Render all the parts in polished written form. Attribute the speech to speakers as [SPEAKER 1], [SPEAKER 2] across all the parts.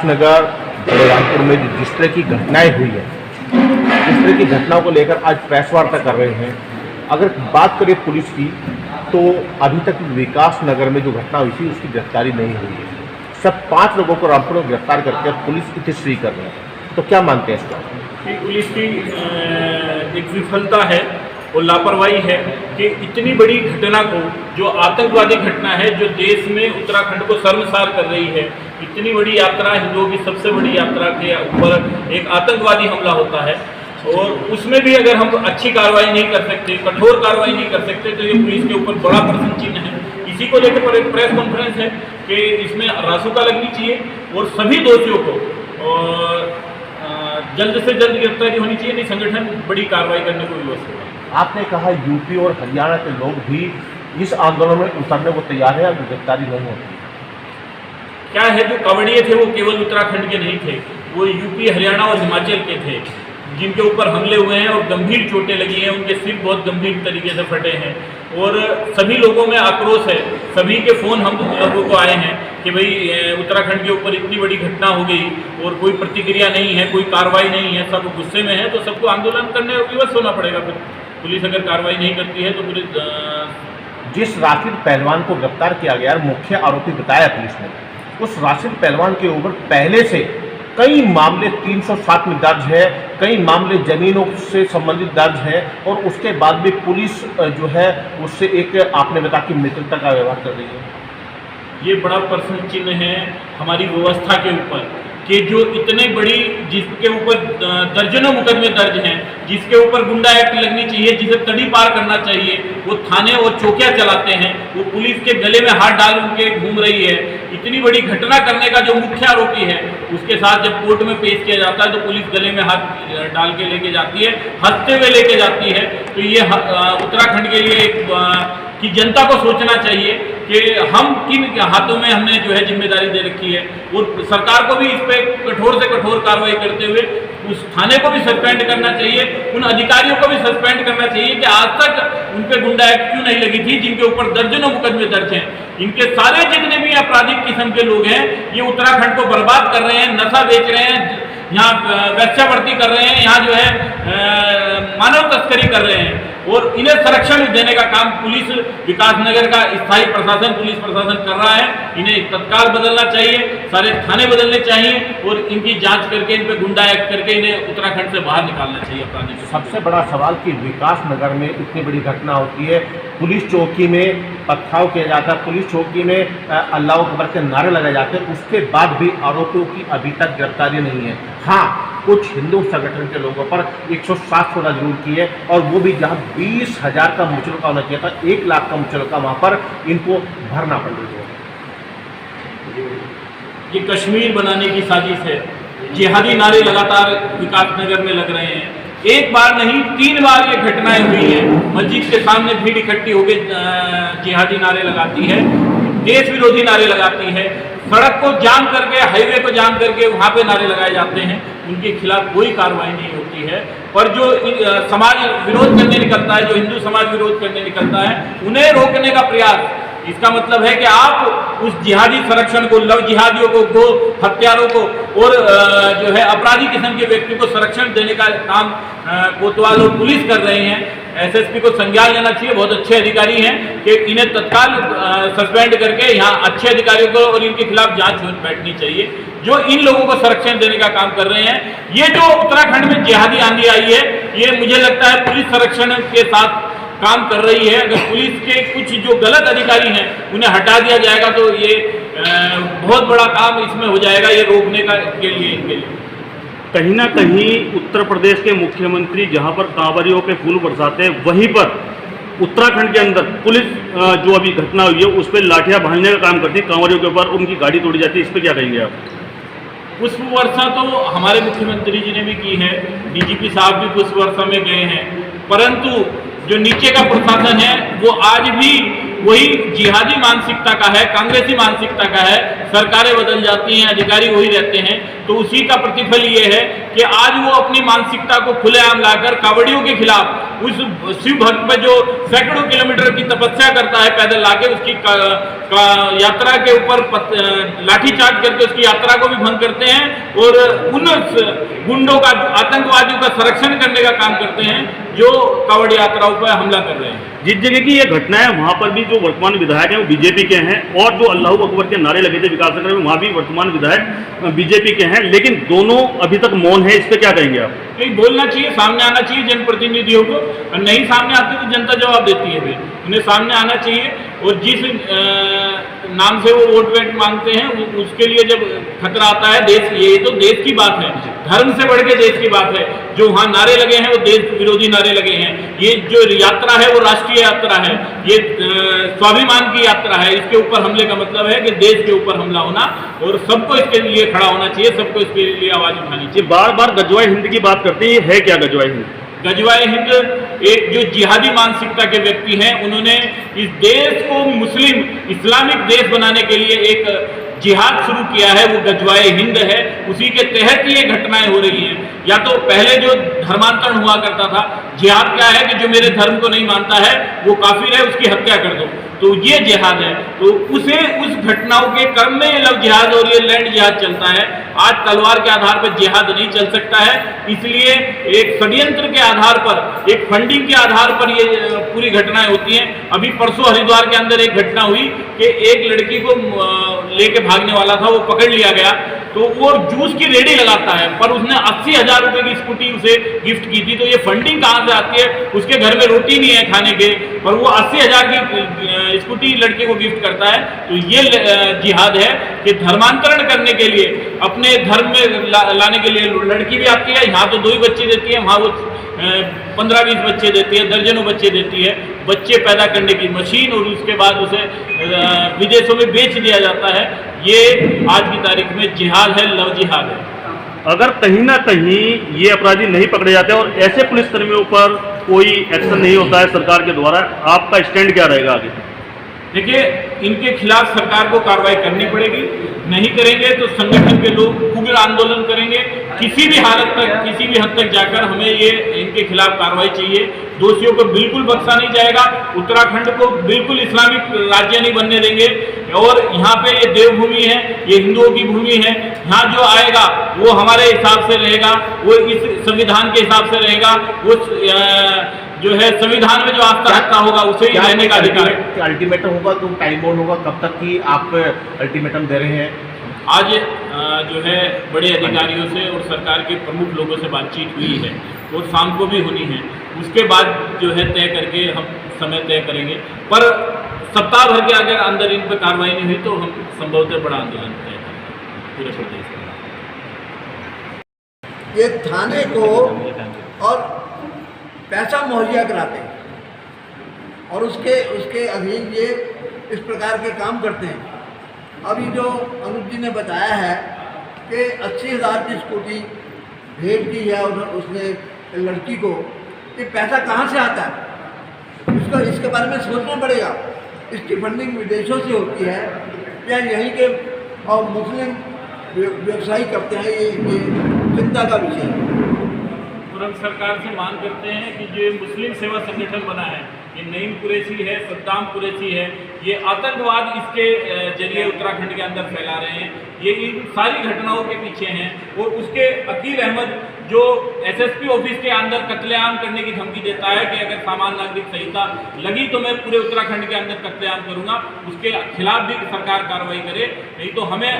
[SPEAKER 1] विकासनगर बलरामपुर में जिस तरह की घटनाएं हुई है, इस तरह की घटनाओं को लेकर आज प्रेस वार्ता कर रहे हैं। अगर बात करें पुलिस की, तो अभी तक विकासनगर में जो घटना हुई थी उसकी गिरफ्तारी नहीं हुई है। सब 5 लोगों को रामपुर में गिरफ्तार करके पुलिस इतिश्री कर रही है। तो क्या मानते हैं इसका?
[SPEAKER 2] पुलिस की एक विफलता है और लापरवाही है कि इतनी बड़ी घटना को, जो आतंकवादी घटना है जो देश में उत्तराखंड को शर्मसार कर रही है, इतनी बड़ी यात्रा, हिंदुओं की सबसे बड़ी यात्रा के ऊपर एक आतंकवादी हमला होता है और उसमें भी अगर हम अच्छी कार्रवाई नहीं कर सकते, कठोर कार्रवाई नहीं कर सकते, तो ये पुलिस के ऊपर बड़ा प्रश्न चिन्ह है। इसी को लेकर एक प्रेस कॉन्फ्रेंस है कि इसमें रासुका लगनी चाहिए और सभी दोषियों को जल्द से जल्द गिरफ्तारी होनी चाहिए, नहीं संगठन बड़ी कार्रवाई करने को विवश होगा।
[SPEAKER 1] आपने कहा यूपी और हरियाणा के लोग भी इस आंदोलन में उतरने को तैयार है, अगर गिरफ्तारी नहीं होती।
[SPEAKER 2] क्या है, जो कांवड़िए थे वो केवल उत्तराखंड के नहीं थे, वो यूपी, हरियाणा और हिमाचल के थे जिनके ऊपर हमले हुए हैं और गंभीर चोटें लगी हैं, उनके सिर बहुत गंभीर तरीके से फटे हैं और सभी लोगों में आक्रोश है। सभी के फ़ोन हम लोगों को आए हैं कि भाई उत्तराखंड के ऊपर इतनी बड़ी घटना हो गई और कोई प्रतिक्रिया नहीं है, कोई कार्रवाई नहीं है, सब गुस्से में है, तो सबको आंदोलन करने विवश होना पड़ेगा। फिर पुलिस अगर कार्रवाई नहीं करती है तो पुलिस
[SPEAKER 1] जिस राशिद पहलवान को गिरफ्तार किया गया, मुख्य आरोपी बताया पुलिस ने, उस राशिद पहलवान के ऊपर पहले से कई मामले 307 में दर्ज है, कई मामले जमीनों से संबंधित दर्ज है और उसके बाद भी पुलिस जो है उससे एक, आपने बताया कि मित्रता का व्यवहार कर रही है।
[SPEAKER 2] ये बड़ा प्रश्न चिन्ह है हमारी व्यवस्था के ऊपर कि जो इतने बड़ी, जिसके ऊपर दर्जनों मुकदमे दर्ज हैं, जिसके ऊपर गुंडा एक्ट लगनी चाहिए, जिसे तड़ी पार करना चाहिए, वो थाने और चौकियां चलाते हैं, वो पुलिस के गले में हाथ डाल के घूम रही है। इतनी बड़ी घटना करने का जो मुख्य आरोपी है उसके साथ जब कोर्ट में पेश किया जाता है तो पुलिस गले में हाथ डाल के लेके जाती है, हंसते हुए लेके जाती है। तो ये उत्तराखंड के लिए कि जनता को सोचना चाहिए कि हम किन हाथों में हमने जो है जिम्मेदारी दे रखी है और सरकार को भी इस पर कठोर से कठोर कार्रवाई करते हुए उस थाने को भी सस्पेंड करना चाहिए, उन अधिकारियों को भी सस्पेंड करना चाहिए कि आज तक उन पर गुंडा एक्ट क्यों नहीं लगी थी, जिनके ऊपर दर्जनों मुकदमे दर्ज हैं। इनके सारे जितने भी आपराधिक किस्म के लोग हैं ये उत्तराखंड को बर्बाद कर रहे हैं, नशा बेच रहे हैं, यहाँ वेश्यावृत्ति कर रहे हैं, यहाँ जो है मानव तस्करी कर रहे हैं और इन्हें संरक्षण देने का काम पुलिस विकासनगर का स्थायी प्रशासन, पुलिस प्रशासन कर रहा है। इन्हें तत्काल बदलना चाहिए, सारे थाने बदलने चाहिए और इनकी जांच करके इन पे गुंडा एक्ट करके इन्हें उत्तराखंड से बाहर निकालना चाहिए अपराधी को।
[SPEAKER 1] सबसे बड़ा सवाल कि विकासनगर में इतनी बड़ी घटना होती है, पुलिस चौकी में पथराव किया जाता है, पुलिस चौकी में अल्लाह अकबर के नारे लगाए जाते हैं, उसके बाद भी आरोपियों की अभी तक गिरफ्तारी नहीं है। हाँ, कुछ हिंदू संगठन के लोगों पर 107 सोना जरूर की है और वो भी जहाँ 20,000 का मुचलका होना चाहिए था, 1 लाख का मुचलका वहाँ पर इनको भरना पड़ रही है।
[SPEAKER 2] ये कश्मीर बनाने की साजिश है। जिहादी नारे लगातार विकासनगर में लग रहे हैं, एक बार नहीं 3 बार ये घटनाएं हुई हैं। मस्जिद के सामने भीड़ इकट्ठी होकर जिहादी नारे लगाती है, देश विरोधी नारे लगाती है, सड़क को जाम करके, हाईवे को जाम करके वहाँ पे नारे लगाए जाते हैं, उनके खिलाफ कोई कार्रवाई नहीं होती है। पर जो समाज विरोध करने निकलता है, जो हिंदू समाज विरोध करने निकलता है, उन्हें रोकने का प्रयास, इसका मतलब है कि आप उस जिहादी संरक्षण को, लव जिहादियों को, गो हत्यारों को और जो है अपराधी किस्म के व्यक्ति को संरक्षण देने का काम कोतवाल और पुलिस कर रहे हैं। एसएसपी को संज्ञान लेना चाहिए, बहुत अच्छे अधिकारी हैं कि इन्हें तत्काल सस्पेंड करके यहाँ अच्छे अधिकारियों को और इनके खिलाफ जांच बैठनी चाहिए जो इन लोगों को संरक्षण देने का काम कर रहे हैं। ये जो उत्तराखंड में जिहादी आंधी आई है, ये मुझे लगता है पुलिस संरक्षण के साथ काम कर रही है। अगर पुलिस के कुछ जो गलत अधिकारी हैं उन्हें हटा दिया जाएगा तो ये बहुत बड़ा काम इसमें हो जाएगा, ये रोकने का के लिए इनके लिए।
[SPEAKER 3] कहीं ना कहीं उत्तर प्रदेश के मुख्यमंत्री जहां पर कांवरियों पे फूल बरसाते हैं, वहीं पर उत्तराखंड के अंदर पुलिस जो अभी घटना हुई है उस पर लाठियां भांजने का काम करती है, कांवरियों के ऊपर उनकी गाड़ी तोड़ी जाती है, इस पर क्या कहेंगे आप?
[SPEAKER 2] पुष्प वर्षा तो हमारे मुख्यमंत्री जी ने भी की है, डीजीपी साहब भी पुष्प वर्षा में गए हैं, परंतु जो नीचे का प्रशासन है वो आज भी वही जिहादी मानसिकता का है, कांग्रेसी मानसिकता का है। सरकारें बदल जाती हैं, अधिकारी वही रहते हैं, तो तो उसी का प्रतिफल ये है कि आज वो अपनी मानसिकता को खुलेआम लाकर कांवड़ियों के खिलाफ उस शिव भक्त पर जो सैकड़ों किलोमीटर की तपस्या करता है पैदल लाके उसकी यात्रा के ऊपर लाठीचार्ज करके उसकी यात्रा को भी भंग करते हैं और उन गुंडों का, आतंकवादियों का संरक्षण करने का काम करते हैं जो कांवड़ यात्राओं पर हमला कर रहे हैं।
[SPEAKER 3] जिस जगह की ये घटना है वहां पर भी जो वर्तमान विधायक हैं वो बीजेपी के हैं और जो अल्लाहू अकबर के नारे लगे थे विकासनगर में वहां भी वर्तमान विधायक बीजेपी के हैं, लेकिन दोनों अभी तक मौन है। इस पे क्या कहेंगे आप?
[SPEAKER 2] नहीं, बोलना चाहिए, सामने आना चाहिए जनप्रतिनिधियों को, और नहीं सामने आते तो जनता जवाब देती है। फिर उन्हें सामने आना चाहिए और जिस नाम से वो वोट वेट मांगते हैं उसके लिए जब खतरा आता है देश, ये तो देश की बात है, धर्म से बढ़ के देश की बात है। जो वहाँ नारे लगे हैं वो देश विरोधी नारे लगे हैं। ये जो यात्रा है वो राष्ट्रीय यात्रा है, ये स्वाभिमान की यात्रा है। इसके ऊपर हमले का मतलब है कि देश के ऊपर हमला होना, और सबको इसके लिए खड़ा होना चाहिए, सबको इसके लिए आवाज उठानी चाहिए।
[SPEAKER 3] बार बार गजवाए हिंद की बात करते हैं, है क्या गजवाए हिंद?
[SPEAKER 2] गजवाए हिंद एक जो जिहादी मानसिकता के व्यक्ति हैं, उन्होंने इस देश को मुस्लिम इस्लामिक देश बनाने के लिए एक जिहाद शुरू किया है, वो गजवाए हिंद है। उसी के तहत ये घटनाएं हो रही हैं। या तो पहले जो धर्मांतरण हुआ करता था, जिहाद क्या है कि जो मेरे धर्म को नहीं मानता है वो काफिर है, उसकी हत्या कर दो, तो ये जिहाद है। तो उस घटनाओं के क्रम में ये लव जिहाद और ये लैंड जिहाद चलता है। आज तलवार के आधार पर जिहाद नहीं चल सकता है, इसलिए एक षड्यंत्र के आधार पर, एक फंडिंग के आधार पर ये पूरी घटनाएं होती हैं। अभी परसों हरिद्वार के अंदर एक घटना हुई कि एक लड़की को लेके भागने वाला था, वो पकड़ लिया गया, तो वो जूस की रेडी लगाता है, पर उसने 80,000 रुपए की स्कूटी उसे गिफ्ट की थी। तो ये फंडिंग कहाँ से आती है? उसके घर में रोटी नहीं है खाने के, पर वो 80,000 की स्कूटी लड़के को गिफ्ट करता है। तो ये जिहाद है कि धर्मांतरण करने के लिए, अपने धर्म में लाने के लिए लड़की भी आती है। यहाँ तो 2 ही बच्चे देती है, वहाँ वो 15-20 बच्चे देती है, दर्जनों बच्चे देती है। बच्चे पैदा करने की मशीन, और उसके बाद उसे विदेशों में बेच दिया जाता है। ये आज की तारीख में जिहाद है, लव जिहाद है।
[SPEAKER 3] अगर कहीं ना कहीं ये अपराधी नहीं पकड़े जाते और ऐसे पुलिसकर्मियों पर कोई एक्शन नहीं होता है सरकार के द्वारा, आपका स्टैंड क्या रहेगा आगे?
[SPEAKER 2] देखिए, इनके खिलाफ सरकार को कार्रवाई करनी पड़ेगी। नहीं करेंगे तो संगठन के लोग उग्र आंदोलन करेंगे। किसी भी हालत तक, किसी भी हद तक जाकर हमें ये इनके खिलाफ कार्रवाई चाहिए। दोषियों को बिल्कुल बख्शा नहीं जाएगा। उत्तराखंड को बिल्कुल इस्लामिक राज्य नहीं बनने देंगे। और यहाँ पे ये देवभूमि है, ये हिंदुओं की भूमि है। यहाँ जो आएगा वो हमारे हिसाब से रहेगा, वो इस संविधान के हिसाब से रहेगा, वो जो है संविधान में जो आस्था रखता होगा उसे ही रहने का अधिकार है।
[SPEAKER 1] अल्टीमेटम होगा तो टाइम बाउंड होगा, कब तक की आप अल्टीमेटम दे रहे हैं?
[SPEAKER 2] आज जो है बड़े अधिकारियों से और सरकार के प्रमुख लोगों से बातचीत हुई है और शाम को भी होनी है। उसके बाद जो है तय करके हम समय तय करेंगे। पर सप्ताह भर के अगर अंदर इन पर कार्रवाई नहीं हुई तो हम संभवतः बड़ा आंदोलन तय करेंगे पूरे प्रदेश में।
[SPEAKER 4] ये थाने को और पैसा मुहैया कराते हैं और उसके अधीन ये इस प्रकार के काम करते हैं। अभी जो अनुज जी ने बताया है कि 80,000 की स्कूटी भेज दी है उसने लड़की को, ये पैसा कहाँ से आता है? इसके बारे में सोचना पड़ेगा। इसकी फंडिंग विदेशों से होती है या यहीं के और मुस्लिम व्यवसायी करते हैं, ये चिंता का विषय है।
[SPEAKER 2] तुरंत सरकार से मांग करते हैं कि जो मुस्लिम सेवा संगठन बना है, ये नईम कुरैशी है, सद्दाम कुरैशी है, ये आतंकवाद इसके जरिए उत्तराखंड के अंदर फैला रहे हैं। ये इन सारी घटनाओं के पीछे हैं। और उसके अकील अहमद जो एसएसपी ऑफिस के अंदर कत्लेआम करने की धमकी देता है कि अगर सामान्य नागरिक संहिता लगी तो मैं पूरे उत्तराखंड के अंदर कत्लेआम करूंगा, उसके खिलाफ भी सरकार कार्रवाई करे, नहीं तो हमें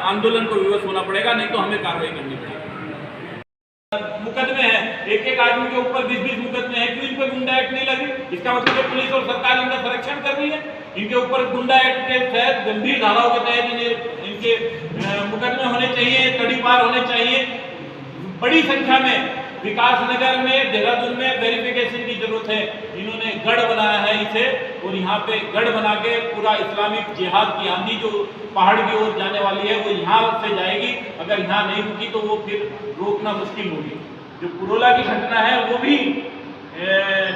[SPEAKER 2] आंदोलन को विवश होना पड़ेगा, नहीं तो हमें कार्रवाई करनी पड़ेगी। मुकदमे हैं, एक आदमी के ऊपर 20-20 मुकदमे हैं, क्यों इन पर गुंडा एक्ट नहीं लगी? इसका मतलब है पुलिस और सरकार इनका संरक्षण कर रही है। इनके ऊपर गुंडा एक्ट के तहत, गंभीर धाराओं के तहत इनके मुकदमे होने चाहिए, तड़ीपार होने चाहिए। बड़ी संख्या में विकासनगर में, देहरादून में वेरिफिकेशन की जरूरत है। इन्होंने गढ़ बनाया है इसे, और यहाँ पे गढ़ बना के पूरा इस्लामिक जिहाद की आंधी जो पहाड़ की ओर जाने वाली है वो यहाँ से जाएगी। अगर यहाँ नहीं रुकी तो वो फिर रोकना मुश्किल होगी। जो पुरोला की घटना है वो भी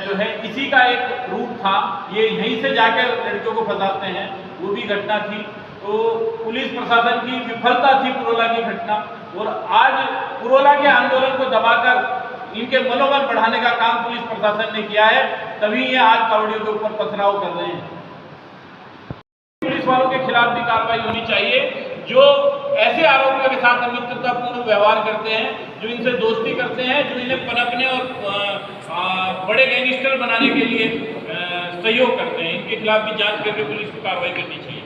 [SPEAKER 2] जो है इसी का एक रूप था। ये यहीं से जाकर लड़कियों को फंसाते हैं, वो भी घटना थी। तो पुलिस प्रशासन की विफलता थी पुरोला की घटना। और आज पुरोला के आंदोलन को दबाकर इनके मनोबल बढ़ाने का काम पुलिस प्रशासन ने किया है, तभी ये आज कांवड़ियों के ऊपर पथराव कर रहे हैं। पुलिस वालों के खिलाफ भी कार्रवाई होनी चाहिए जो ऐसे आरोपियों के साथ मित्रतापूर्ण व्यवहार करते हैं, जो इनसे दोस्ती करते हैं, जो इन्हें पनपने और बड़े गैंगस्टर बनाने के लिए सहयोग करते हैं। इनके खिलाफ भी जांच करके पुलिस को कार्रवाई करनी चाहिए।